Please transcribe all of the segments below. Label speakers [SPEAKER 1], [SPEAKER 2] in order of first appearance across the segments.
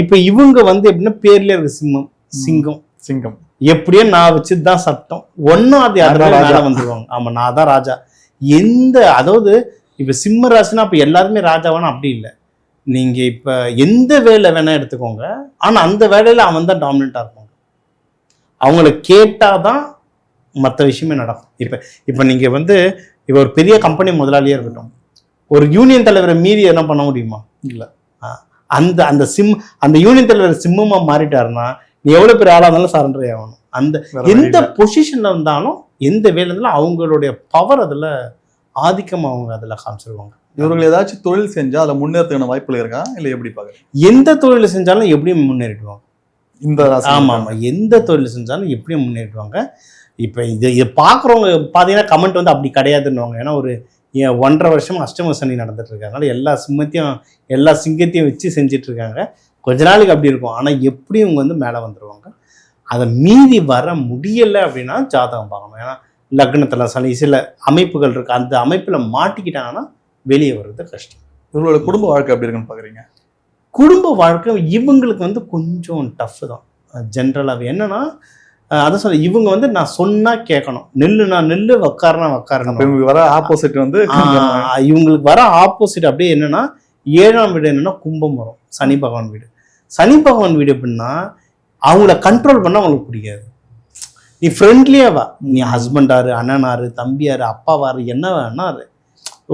[SPEAKER 1] இப்ப இவங்க வந்து எப்படின்னா பேர்ல இருக்கு சிம்மம், சிங்கம் எப்படியோ நான் வச்சுதான் சட்டம் ஒன்னும் அது யாரும் வந்துருவாங்க. ஆமா, நான் தான் ராஜா. அதாவது இப்ப சிம்ம ராசினா அப்ப எல்லாருமே ராஜாவானா அப்படி இல்லை. நீங்க இப்ப எந்த வேலை வேணா எடுத்துக்கோங்க, ஆனா அந்த வேலையில அவன் தான் டாமினண்டா இருப்பாங்க. அவங்கள கேட்டாதான் மற்ற விஷயமே நடக்கும். இப்ப நீங்க வந்து இப்ப ஒரு பெரிய கம்பெனி முதலாளியா இருக்கட்டும், ஒரு யூனியன் தலைவரை மீறி என்ன பண்ண முடியுமா? இல்ல. அந்த யூனியன் தலைவர் சிம்மமா மாறிட்டாருன்னா நீ எவ்வளவு பெரிய ஆளா இருந்தாலும் சரண்டர் ஆகணும். எந்த பொசிஷன்ல இருந்தாலும் எந்த வேலை இருந்தாலும் அவங்களுடைய பவர் அதுல ஆதிக்கம் அவங்க அதுல காமிச்சிருவாங்க.
[SPEAKER 2] இவர்கள் ஏதாச்சும் தொழில் செஞ்சா அதுல முன்னேறதுக்கான வாய்ப்புகள் இருக்கா இல்ல எப்படி பாக்குறீங்க?
[SPEAKER 1] எந்த தொழில் செஞ்சாலும் எப்படியும் முன்னேறிடுவாங்க. ஆமா, எந்த தொழில் செஞ்சாலும் எப்படியும் முன்னேறிடுவாங்க. இப்ப இதை பாக்குறவங்க பாத்தீங்கன்னா கமெண்ட் வந்து அப்படி கிடையாதுன்னுவாங்க. ஏன்னா ஒரு 1.5 வருஷம் அஷ்டம சனி நடந்துட்டு இருக்கு. அதனால எல்லா சிங்கத்தையும் வச்சு செஞ்சுட்டு இருக்காங்க. கொஞ்ச நாளைக்கு அப்படி இருக்கும், ஆனா எப்படி இவங்க வந்து மேல வந்துருவாங்க. அதை மீறி வர முடியலை அப்படின்னா ஜாதகம் பார்க்கணும். ஏன்னா லக்னத்துல சில அமைப்புகள் இருக்கு, அந்த அமைப்புல மாட்டிக்கிட்டாங்கன்னா வெளியே வர்றது கஷ்டம்.
[SPEAKER 2] இவங்களோட குடும்ப வாழ்க்கை எப்படி இருக்குன்னு பாக்குறீங்க?
[SPEAKER 1] குடும்ப வாழ்க்கை இவங்களுக்கு வந்து கொஞ்சம் டஃப் தான் ஜென்ரலாகவே. என்னன்னா அதான் சொல்ல, இவங்க வந்து நான் சொன்னா கேட்கணும், நெல்லு உக்காரனா உக்காரணும்.
[SPEAKER 2] இவங்களுக்கு வர ஆப்போசிட் வந்து
[SPEAKER 1] இவங்களுக்கு வர ஆப்போசிட் அப்படியே என்னன்னா 7ஆம் வீடு என்னன்னா கும்பம் வரும், சனி பகவான் வீடு. சனி பகவான் வீடு எப்படின்னா அவங்கள கண்ட்ரோல் பண்ண அவங்களுக்கு பிடிக்காது. நீ ஃப்ரெண்ட்லியாவா, நீ ஹஸ்பண்டாரு, அண்ணனாரு, தம்பியாரு, அப்பாவாரு, என்ன வேணாரு,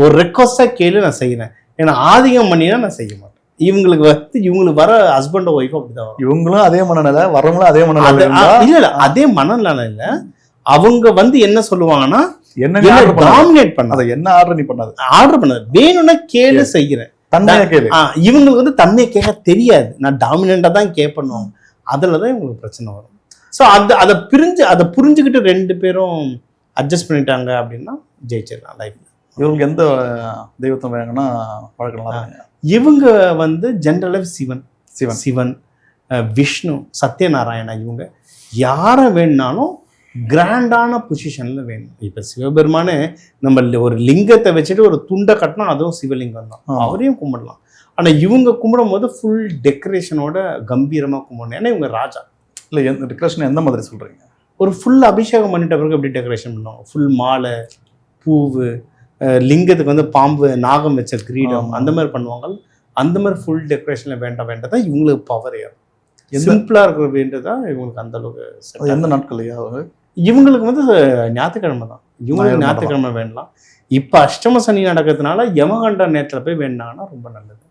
[SPEAKER 1] ஒரு ரெக்வஸ்டா கேளு, நான் செய்யறேன். ஏன்னா ஆதிக்கம் பண்ணினா நான் செய்ய மாட்டேன். இவங்களுக்கு வர ஹஸ்பண்ட் ஒய்ஃப் அப்படிதான் வரும்.
[SPEAKER 2] இவங்களும் அதே மனநிலை, வரவங்களும் அதே மனநிலை.
[SPEAKER 1] இல்ல அதே மனநிலை இல்ல. அவங்க வந்து என்ன சொல்லுவாங்கன்னா டாமினேட் பண்ணாத, என்ன ஆர்டர் நீ பண்ணாது, ஆர்டர் பண்ணாது, வேணும்னா கேளு, செய்யறேன், தன்மையா கேளு. இவங்களுக்கு வந்து தன்மையை கேட்க தெரியாது, நான் டாமினண்டா தான் கேட்பணும். அதுலதான் இவங்களுக்கு பிரச்சனை வரும். ஸோ அதை புரிஞ்சுக்கிட்டு 2 பேரும் அட்ஜஸ்ட் பண்ணிட்டாங்க அப்படின்னா ஜெயிச்சிடலாம் லைஃப்ல.
[SPEAKER 2] இவங்களுக்கு எந்த தெய்வத்தை வேணும்னா வழக்கலாம்?
[SPEAKER 1] இவங்க வந்து ஜென்ரலாக சிவன், விஷ்ணு, சத்யநாராயணா, இவங்க யாரை வேணுனாலும் கிராண்டான பொசிஷன்ல வேணும். இப்ப சிவபெருமானே நம்ம ஒரு லிங்கத்தை வச்சுட்டு ஒரு துண்டை கட்டினா அதுவும் சிவலிங்கம் தான், அவரையும் கும்பிடலாம். ஆனா இவங்க கும்பிடும் போது ஃபுல் டெக்கரேஷனோட கம்பீரமா கும்பிடணும். ஏன்னா இவங்க ராஜா.
[SPEAKER 2] இல்லை, எந்த டெக்கரேஷன் எந்த மாதிரி சொல்றீங்க?
[SPEAKER 1] ஒரு ஃபுல் அபிஷேகம் பண்ணிட்ட பிறகு எப்படி டெக்கரேஷன் பண்ணுவாங்க, ஃபுல் மாலை, பூவு, லிங்கத்துக்கு வந்து பாம்பு, நாகம் வச்ச கிரீடம், அந்த மாதிரி பண்ணுவாங்க. அந்த மாதிரி ஃபுல் டெக்கரேஷன்ல வேண்டாம் இவங்களுக்கு பவர் ஏறும். சிம்பிளா இருக்கிற வேண்டதான் இவங்களுக்கு அந்த அளவுக்கு.
[SPEAKER 2] எந்த நாட்கள்லையா
[SPEAKER 1] இவங்களுக்கு வந்து ஞாயிற்றுக்கிழமை தான், இவங்களுக்கு ஞாயிற்றுக்கிழமை வேண்டலாம். இப்ப அஷ்டம சனி நடக்கிறதுனால யமகண்ட நேரத்துல போய் வேண்டாங்கன்னா ரொம்ப நல்லது.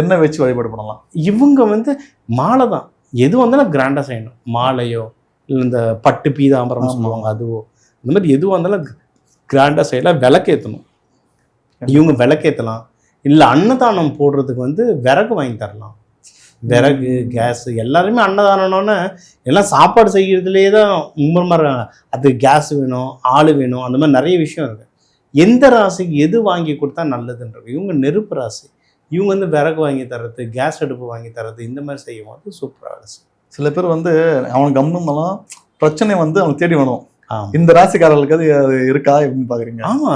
[SPEAKER 2] என்ன வச்சு வழிபாடு பண்ணலாம்? இவங்க
[SPEAKER 1] வந்து மாலை தான், எது வந்தாலும் கிராண்டா செய்யணும். மாலையோ இல்லை இந்த பட்டு பீதாம்பரம் சொல்லுவாங்க அதுவோ, இந்த மாதிரி எதுவாக இருந்தாலும் கிராண்டா செய்யலாம். விளக்கேற்றணும், இவங்க விளக்கேற்றலாம். இல்லை அன்னதானம் போடுறதுக்கு வந்து விறகு வாங்கி தரலாம். விறகு, கேஸ், எல்லாருமே அன்னதானம்னு எல்லாம் சாப்பாடு செய்கிறதுலே தான் மும்முரமாக இருக்காங்க. அது கேஸ் வேணும், ஆள் வேணும், அந்த மாதிரி நிறைய விஷயம் இருக்குது. எந்த ராசிக்கு எது வாங்கி கொடுத்தா நல்லதுன்றது. இவங்க நெருப்பு ராசி, இவங்க வந்து விறகு வாங்கி தர்றது, கேஸ் அடுப்பு வாங்கி தர்றது, இந்த மாதிரி செய்யும் போது சூப்பராக.
[SPEAKER 2] சில பேர் வந்து அவனுக்கு கம்முன்னாலும் பிரச்சனை வந்து அவனுக்கு தேடி வேணும். இந்த ராசிக்காரர்களுக்கு அது இருக்கா எப்படின்னு பாக்குறீங்க? ஆமா,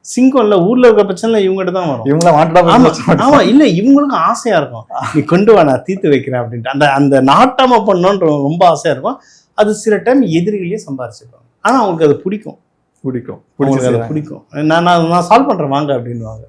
[SPEAKER 2] சிங்கம் இல்ல, ஊர்ல இருக்கிற பிரச்சனை இவங்ககிட்ட தான் வரும். இவங்கள ஆமா இல்ல, இவங்களுக்கும் ஆசையா இருக்கும், நீ கொண்டு வா நான் தீர்த்து வைக்கிறேன் அப்படின்ட்டு. அந்த நாட்டாம பண்ணோன்ற ரொம்ப ஆசையா இருக்கும். அது சில டைம் எதிரிகளையே சம்பாரிச்சிருப்பாங்க. ஆனா அவங்களுக்கு அது பிடிக்கும். நான் சால்வ் பண்றேன் வாங்க அப்படின்னுவாங்க.